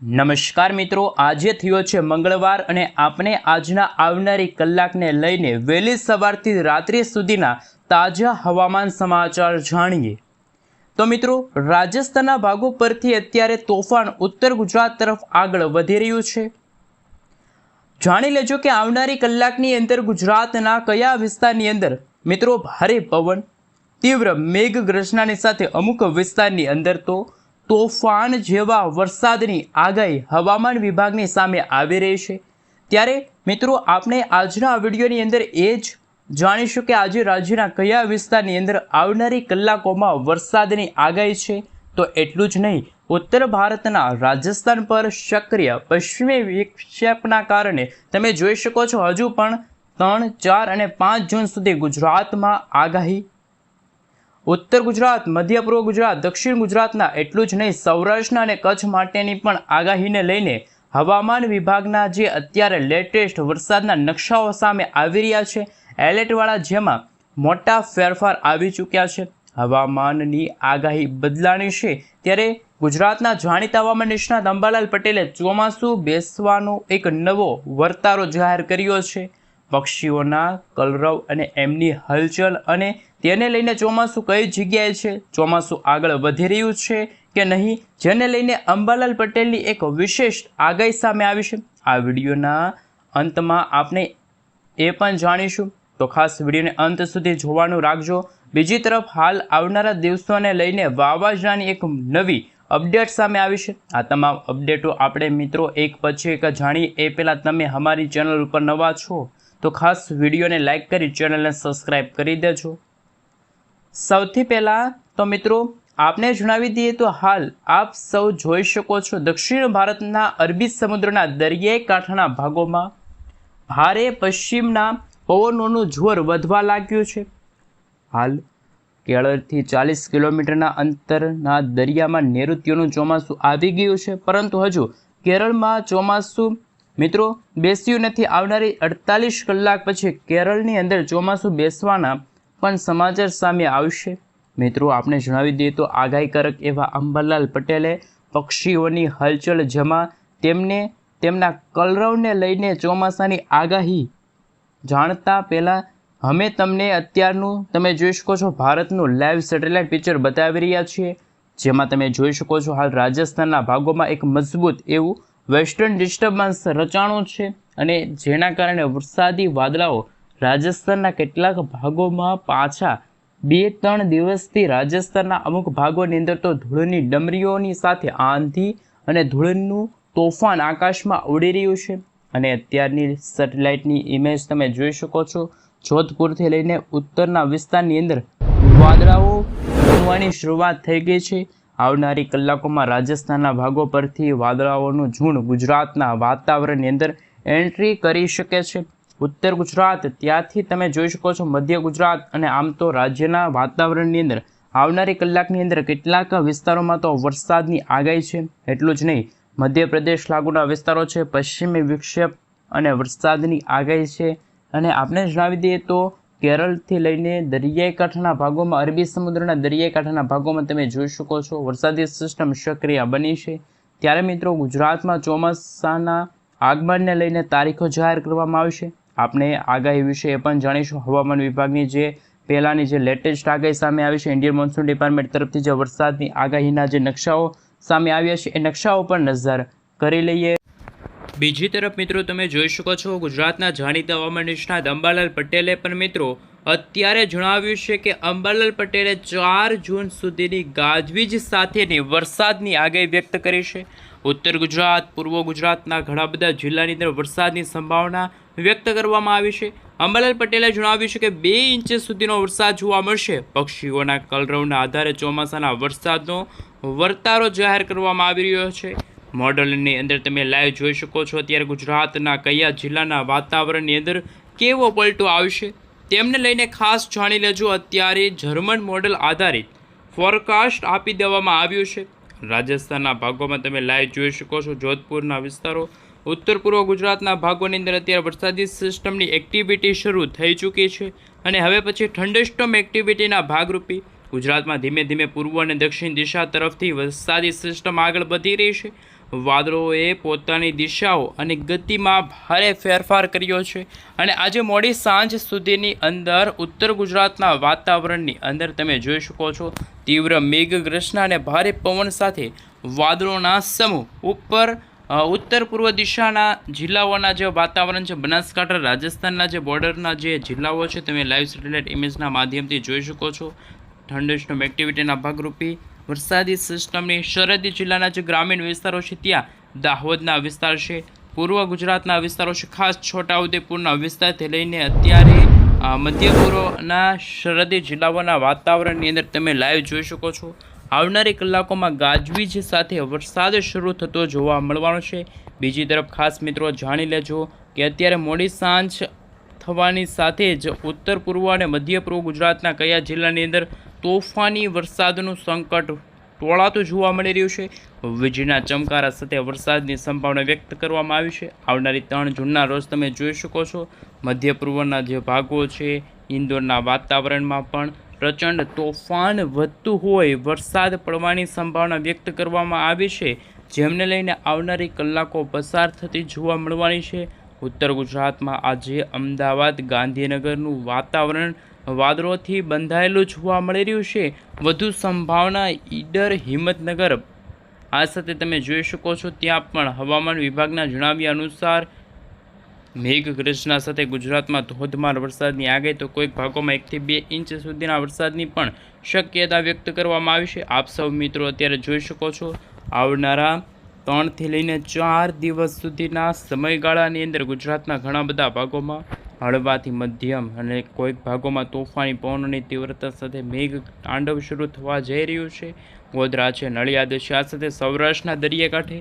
નમસ્કાર મિત્રો, આજે થયો છે મંગળવાર અને આપણે આજના આવનારી કલાકને લઈને વહેલી સવારથી રાત્રિ સુધીના તાજા હવામાન સમાચાર જાણીએ તો મિત્રો, રાજસ્થાનના ભાગો પરથી અત્યારે તોફાન ઉત્તર ગુજરાત તરફ આગળ વધી રહ્યું છે। જાણી લેજો કે આવનારી કલાકની અંદર ગુજરાતના કયા વિસ્તારની અંદર મિત્રો ભારે પવન, તીવ્ર મેઘગર્જનાની સાથે અમુક વિસ્તારની અંદર તો તોફાન જેવા વરસાદની આગાહી હવામાન વિભાગની સામે આવી રહી છે। ત્યારે મિત્રો, આપણે આજના વિડીયોની અંદર એ જ જાણીશું કે આજે રાજ્યના કયા વિસ્તારની અંદર આવનારી કલાકોમાં વરસાદની આગાહી છે। તો એટલું જ નહીં, ઉત્તર ભારતના રાજસ્થાન પર સક્રિય પશ્ચિમી વિક્ષેપના કારણે તમે જોઈ શકો છો હજુ પણ 3, 4 અને 5 જૂન સુધી ગુજરાતમાં આગાહી। ઉત્તર ગુજરાત, મધ્ય પૂર્વ ગુજરાત, દક્ષિણ ગુજરાતના એટલું જ નહીં, સૌરાષ્ટ્ર અને કચ્છ માટેની પણ આગાહીને લઈને હવામાન વિભાગના જે અત્યારે લેટેસ્ટ વરસાદના નકશાઓ સામે આવી રહ્યા છે એલર્ટવાળા, જેમાં મોટા ફેરફાર આવી ચૂક્યા છે। હવામાનની આગાહી બદલાણી છે ત્યારે ગુજરાતના જાણીતા હવામાન નિષ્ણાત અંબાલાલ પટેલે ચોમાસું બેસવાનો એક નવો વર્તારો જાહેર કર્યો છે। પક્ષીઓના કલરવ અને એમની હલચલ અને તેને લઈને ચોમાસું કઈ જગ્યાએ છે, ચોમાસું આગળ વધી રહ્યું છે કે નહીં, જેને લઈને અંબાલાલ પટેલની એક વિશેષ આગાહી સામે આવી છે। આ વિડીયોના અંતમાં આપણે એ પણ જાણીશું, તો ખાસ વિડીયોને અંત સુધી જોવાનું રાખજો। બીજી તરફ હાલ આવનારા દિવસોને લઈને વાવાઝોડાની એક નવી અપડેટ સામે આવી છે। આ તમામ અપડેટો આપણે મિત્રો એક પછી એક જાણીએ એ પહેલાં તમે અમારી ચેનલ ઉપર નવા છો તો ખાસ વિડીયોને લાઇક કરી ચેનલને સબસ્ક્રાઈબ કરી દેજો। સૌથી પહેલાં તો મિત્રો આપને જણાવી દઈએ તો હાલ આપ સૌ જોઈ શકો છો દક્ષિણ ભારતના અરબી સમુદ્રના દરિયાઈ કાંઠાના ભાગોમાં ભારે પશ્ચિમના પવનોનું જોર વધવા લાગ્યું છે। હાલ કેરળથી 40 કિલોમીટરના અંતરના દરિયામાં નૈઋત્યનું ચોમાસું આવી ગયું છે, પરંતુ હજુ કેરળમાં ચોમાસું મિત્રો બેસ્યું નથી। આવનારી 48 કલાક પછી કેરળની અંદર ચોમાસું બેસવાના પણ સમાચાર સામે આવશે। મિત્રો આપણે જણાવી દઈએ તો આગાહીકારક એવા અંબાલાલ પટેલે પક્ષીઓની હલચલ, જેમાં તેમને તેમના કલરવને લઈને ચોમાસાની આગાહી જાણતા પહેલાં અમે તમને અત્યારનું તમે જોઈ શકો છો ભારતનું લાઈવ સેટેલાઇટ પિક્ચર બતાવી રહ્યા છીએ, જેમાં તમે જોઈ શકો છો હાલ રાજસ્થાનના ભાગોમાં એક મજબૂત એવું વેસ્ટર્ન ડિસ્ટર્બન્સ રચાણું છે અને જેના કારણે વરસાદી વાદળાઓ રાજસ્થાનના કેટલાક ભાગોમાં પાછા 2-3 દિવસથી રાજસ્થાનના અમુક ભાગોની અંદર તો ધૂળની ડમરીઓની સાથે આંધી અને ધૂળનું તોફાન આકાશમાં ઉડી રહ્યું છે। અને અત્યારની સેટેલાઇટની ઇમેજ તમે જોઈ શકો છો, જોધપુરથી લઈને ઉત્તરના વિસ્તારની અંદર વાદળાઓ બનવાની શરૂઆત થઈ ગઈ છે। આવનારી કલાકોમાં રાજસ્થાનના ભાગો પરથી વાદળાઓનું ઝુંડ ગુજરાતના વાતાવરણની અંદર એન્ટ્રી કરી શકે છે। ઉત્તર ગુજરાત, ત્યાંથી તમે જોઈ શકો છો મધ્ય ગુજરાત, અને આમ તો રાજ્યના વાતાવરણની અંદર આવનારી કલાકની અંદર કેટલાક વિસ્તારોમાં તો વરસાદની આગાહી છે। એટલું જ નહીં, મધ્યપ્રદેશ લાગુના વિસ્તારો છે, પશ્ચિમી વિક્ષેપ અને વરસાદની આગાહી છે। અને આપણે જણાવી દઈએ તો કેરળથી લઈને દરિયાઈ કાંઠાના ભાગોમાં, અરબી સમુદ્રના દરિયાઈ કાંઠાના ભાગોમાં તમે જોઈ શકો છો વરસાદી સિસ્ટમ સક્રિય બની છે। ત્યારે મિત્રો ગુજરાતમાં ચોમાસાના આગમનને લઈને તારીખો જાહેર કરવામાં આવશે। આપણે આગાહી વિશે એ પણ જાણીશું, હવામાન વિભાગની જે પહેલાંની જે લેટેસ્ટ આગાહી સામે આવી છે, ઇન્ડિયન મોન્સૂન ડિપાર્ટમેન્ટ તરફથી જે વરસાદની આગાહીના જે નકશાઓ સામે આવ્યા છે એ નકશાઓ પર નજર કરી લઈએ। બીજી તરફ મિત્રો તમે જોઈ શકો છો ગુજરાતના જાણીતા હવામાન નિષ્ણાત અંબાલાલ પટેલે પણ મિત્રો અત્યારે જણાવ્યું છે કે અંબાલાલ પટેલે 4 જૂન સુધીની ગાજવીજ સાથેની વરસાદની આગાહી વ્યક્ત કરી છે। ઉત્તર ગુજરાત, પૂર્વ ગુજરાતના ઘણા બધા જિલ્લાની અંદર વરસાદની સંભાવના વ્યક્ત કરવામાં આવી છે। અંબાલાલ પટેલે જણાવ્યું છે કે 2 ઇંચ સુધીનો વરસાદ જોવા મળશે। પક્ષીઓના કલરવના આધારે ચોમાસાના વરસાદનો વર્તારો જાહેર કરવામાં આવી રહ્યો છે। મોડલની અંદર તમે લાઈવ જોઈ શકો છો અત્યારે ગુજરાતના કયા જિલ્લાના વાતાવરણની અંદર કેવો પલટો આવશે તેમને લઈને ખાસ જાણી લેજો। અત્યારે જર્મન મોડલ આધારિત ફોરકાસ્ટ આપી દેવામાં આવ્યું છે। રાજસ્થાનના ભાગોમાં તમે લાઈવ જોઈ શકો છો જોધપુરના વિસ્તારો, ઉત્તર પૂર્વ ગુજરાતના ભાગોની અંદર અત્યારે વરસાદી સિસ્ટમની એક્ટિવિટી શરૂ થઈ ચૂકી છે અને હવે પછી થંડરસ્ટોર્મ એક્ટિવિટીના ભાગરૂપે ગુજરાતમાં ધીમે ધીમે પૂર્વ અને દક્ષિણ દિશા તરફથી વરસાદી સિસ્ટમ આગળ વધી રહી છે। વાદળોએ પોતાની દિશાઓ અને ગતિમાં ભારે ફેરફાર કર્યો છે અને આજે મોડી સાંજ સુધીની અંદર ઉત્તર ગુજરાતના વાતાવરણની અંદર તમે જોઈ શકો છો તીવ્ર મેઘગર્જના અને ભારે પવન સાથે વાદળોના સમૂહ ઉત્તર પૂર્વ દિશાના જિલ્લાઓના જે વાતાવરણ છે, બનાસકાંઠા રાજસ્થાનના જે બોર્ડરના જે જિલ્લાઓ છે તમે લાઈવ સેટેલાઇટ ઇમેજના માધ્યમથી જોઈ શકો છો. થંડરસ્ટોર્મ એક્ટિવિટીના ભાગરૂપે વરસાદી સિસ્ટમની સરહદી જિલ્લાના જે ગ્રામીણ વિસ્તારો છે ત્યાં દાહોદના વિસ્તાર છે, પૂર્વ ગુજરાતના વિસ્તારો છે, ખાસ છોટાઉદેપુરના વિસ્તારથી લઈને અત્યારે મધ્ય પૂર્વના સરહદી જિલ્લાઓના વાતાવરણની અંદર તમે લાઈવ જોઈ શકો છો. આવનારી કલાકોમાં ગાજવીજ સાથે વરસાદ શરૂ થતો જોવા મળવાનો છે. બીજી તરફ ખાસ મિત્રો જાણી લેજો કે અત્યારે મોડી સાંજ થવાની સાથે જ ઉત્તર પૂર્વ અને મધ્ય પૂર્વ ગુજરાતના કયા જિલ્લાની અંદર તોફાની વરસાદનું સંકટ ટોળાતું જોવા મળી રહ્યું છે. વીજળીના ચમકારા સાથે વરસાદની સંભાવના વ્યક્ત કરવામાં આવી છે. આવનારી 3 જૂનના રોજ તમે જોઈ શકો છો મધ્ય પૂર્વના જે ભાગો છે ઇન્દોરના વાતાવરણમાં પણ પ્રચંડ તોફાન વધતું હોય વરસાદ પડવાની સંભાવના વ્યક્ત કરવામાં આવી છે, જેમને લઈને આવનારી કલાકો પસાર થતી જોવા મળવાની છે. ઉત્તર ગુજરાતમાં આજે અમદાવાદ ગાંધીનગરનું વાતાવરણ વાદળોથી બંધાયેલું જોવા મળી રહ્યું છે. વધુ સંભાવના ઈડર હિંમતનગર આ સાથે તમે જોઈ શકો છો ત્યાં પણ હવામાન વિભાગના જણાવ્યા અનુસાર મેઘગર્જના સાથે ગુજરાતમાં ધોધમાર વરસાદની આગાહી, તો કોઈક ભાગોમાં 1 થી 2 ઇંચ સુધીના વરસાદની પણ શક્યતા વ્યક્ત કરવામાં આવી છે. આપ સૌ મિત્રો અત્યારે જોઈ શકો છો આવનારા 3 થી લઈને 4 દિવસ સુધીના સમયગાળાની અંદર ગુજરાતના ઘણા બધા ભાગોમાં હળવાથી મધ્યમ અને કોઈક ભાગોમાં તોફાની પવનોની તીવ્રતા સાથે મેઘ તાંડવ શરૂ થવા જઈ રહ્યું છે. ગોધરા છે, નડિયાદ છે, આ સાથે સૌરાષ્ટ્રના દરિયાકાંઠે,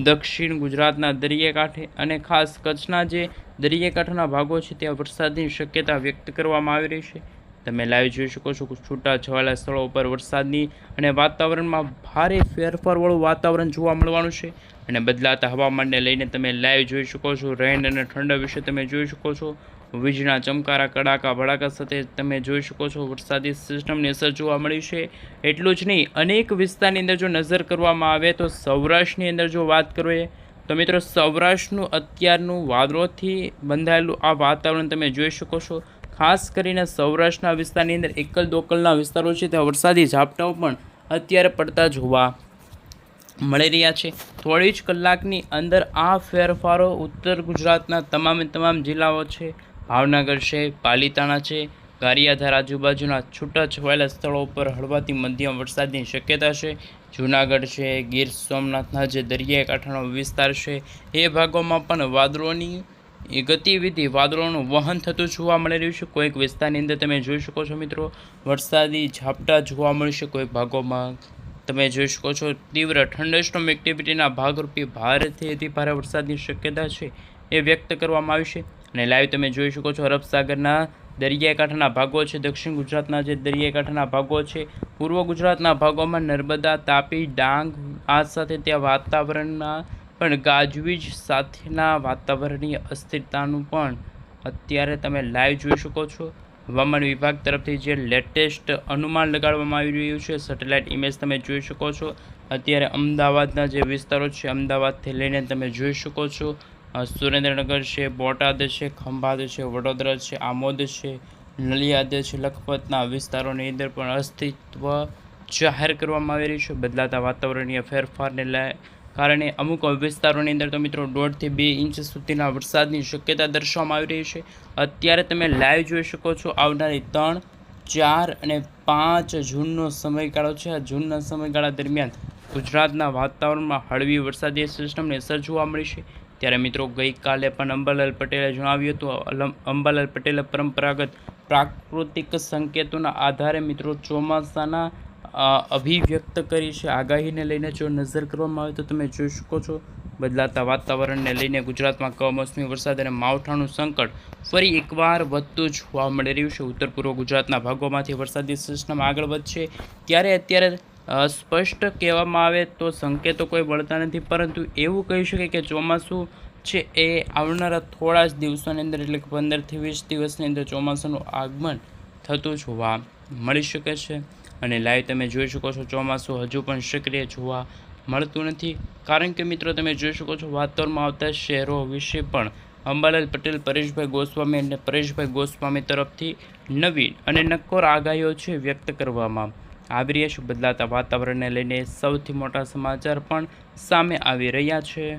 દક્ષિણ ગુજરાતના દરિયાકાંઠે અને ખાસ કચ્છના જે દરિયાકાંઠાના ભાગો છે ત્યાં વરસાદની શક્યતા વ્યક્ત કરવામાં આવી રહી છે. તમે લાઈવ જોઈ શકો છો છૂટાછવાયા સ્થળો પર વરસાદની અને વાતાવરણમાં ભારે ફેરફારવાળું વાતાવરણ જોવા મળવાનું છે અને બદલાતા હવામાનને લઈને તમે લાઈવ જોઈ શકો છો. રેન અને ઠંડા વિશે તમે જોઈ શકો છો. વીજળીના ચમકારા કડાકા ભડાકા સાથે તમે જોઈ શકો છો વરસાદી સિસ્ટમની અસર જોવા મળી છે. એટલું જ નહીં, અનેક વિસ્તારની અંદર જો નજર કરવામાં આવે તો સૌરાષ્ટ્રની અંદર જો વાત કરીએ તો મિત્રો સૌરાષ્ટ્રનું અત્યારનું વાદળોથી બંધાયેલું આ વાતાવરણ તમે જોઈ શકો છો. ખાસ કરીને સૌરાષ્ટ્રના વિસ્તારની અંદર એકલ દોકલના વિસ્તારો છે ત્યાં વરસાદી ઝાપટાઓ પણ અત્યારે પડતા જોવા મળી રહ્યા છે. થોડી જ કલાકની અંદર આ ફેરફારો ઉત્તર ગુજરાતના તમામ જિલ્લાઓ છે, ભાવનગર છે, પાલીતાણા છે, ગારિયાધાર આજુબાજુના છૂટાછવાયેલા સ્થળો પર હળવાથી મધ્યમ વરસાદની શક્યતા છે. જૂનાગઢ છે, ગીર સોમનાથના જે દરિયાકાંઠાનો વિસ્તાર છે એ ભાગોમાં પણ વાદળોની ગતિવિધિ, વાદળોનું વહન થતું જોવા મળી રહ્યું છે. કોઈક વિસ્તારની અંદર તમે જોઈ શકો છો મિત્રો વરસાદી ઝાપટા જોવા મળશે. કોઈક ભાગોમાં તમે જોઈ શકો છો તીવ્ર થંડરસ્ટોર્મ એક્ટિવિટીના ભાગરૂપે ભારેથી અતિ ભારે વરસાદની શક્યતા છે એ વ્યક્ત કરવામાં આવી છે. અને લાઈવ તમે જોઈ શકો છો અરબ સાગરના દરિયાકાંઠાના ભાગો છે, દક્ષિણ ગુજરાતના જે દરિયાકાંઠાના ભાગો છે, પૂર્વ ગુજરાતના ભાગોમાં નર્મદા, તાપી, ડાંગ આ સાથે ત્યાં વાતાવરણમાં પણ ગાજવીજ સાથેના વાતાવરણીય અસ્થિરતાનું પણ અત્યારે તમે લાઈવ જોઈ શકો છો. હવામાન વિભાગ તરફથી જે લેટેસ્ટ અનુમાન લગાડવામાં આવી રહ્યું છે, સેટેલાઇટ ઇમેજ તમે જોઈ શકો છો. અત્યારે અમદાવાદના જે વિસ્તારો છે અમદાવાદથી લઈને તમે જોઈ શકો છો સુરેન્દ્રનગર છે, બોટાદ છે, ખંભાત છે, વડોદરા છે, આમોદ છે, નલિયાદ છે, લખપતના વિસ્તારોની અંદર પણ અસ્તિત્વ જાહેર કરવામાં આવી રહ્યું છે. બદલાતા વાતાવરણીય ફેરફારને કારણે અમુક વિસ્તારોની અંદર તો મિત્રો 1.5 થી 2 ઇંચ સુધીના વરસાદની શક્યતા દર્શાવવામાં આવી રહી છે. અત્યારે તમે લાઈવ જોઈ શકો છો આવનારી 3, 4 અને 5 જૂનનો સમયગાળો છે. આ જૂનના સમયગાળા દરમિયાન ગુજરાતના વાતાવરણમાં હળવી વરસાદી સિસ્ટમની અસર જોવા મળી છે. ત્યારે મિત્રો ગઈકાલે પણ અંબાલાલ પટેલે જણાવ્યું હતું, અંબાલાલ પટેલે પરંપરાગત પ્રાકૃતિક સંકેતોના આધારે મિત્રો ચોમાસાના અભિવ્યક્ત કરી છે. આગાહીને લઈને જો નજર કરવામાં આવે તો તમે જોઈ શકો છો બદલાતા વાતાવરણને લઈને ગુજરાતમાં કમોસમી વરસાદ અને માવઠાનું સંકટ ફરી એકવાર વધતું જોવા મળી રહ્યું છે. ઉત્તર પૂર્વ ગુજરાતના ભાગોમાંથી વરસાદી સિસ્ટમ આગળ વધશે ત્યારે અત્યારે સ્પષ્ટ કહેવામાં આવે તો સંકેતો કોઈ મળતા નથી, પરંતુ એવું કહી શકાય કે ચોમાસું છે એ આવનારા થોડા જ દિવસોની અંદર એટલે કે 15 થી 20 દિવસની અંદર ચોમાસાનું આગમન થતું જોવા મળી શકે છે. અને લાઈવ તમે જોઈ શકો છો ચોમાસું હજુ પણ સક્રિય જોવા મળતું નથી, કારણ કે મિત્રો તમે જોઈ શકો છો વાતાવરણમાં આવતા શહેરો વિશે પણ અંબાલાલ પટેલ, પરેશભાઈ ગોસ્વામી અને પરેશભાઈ ગોસ્વામી તરફથી નવી અને નક્કોર આગાહીઓ છે વ્યક્ત કરવામાં આવી રહ્યા છે. બદલાતા વાતાવરણને લઈને સૌથી મોટા સમાચાર પણ સામે આવી રહ્યા છે.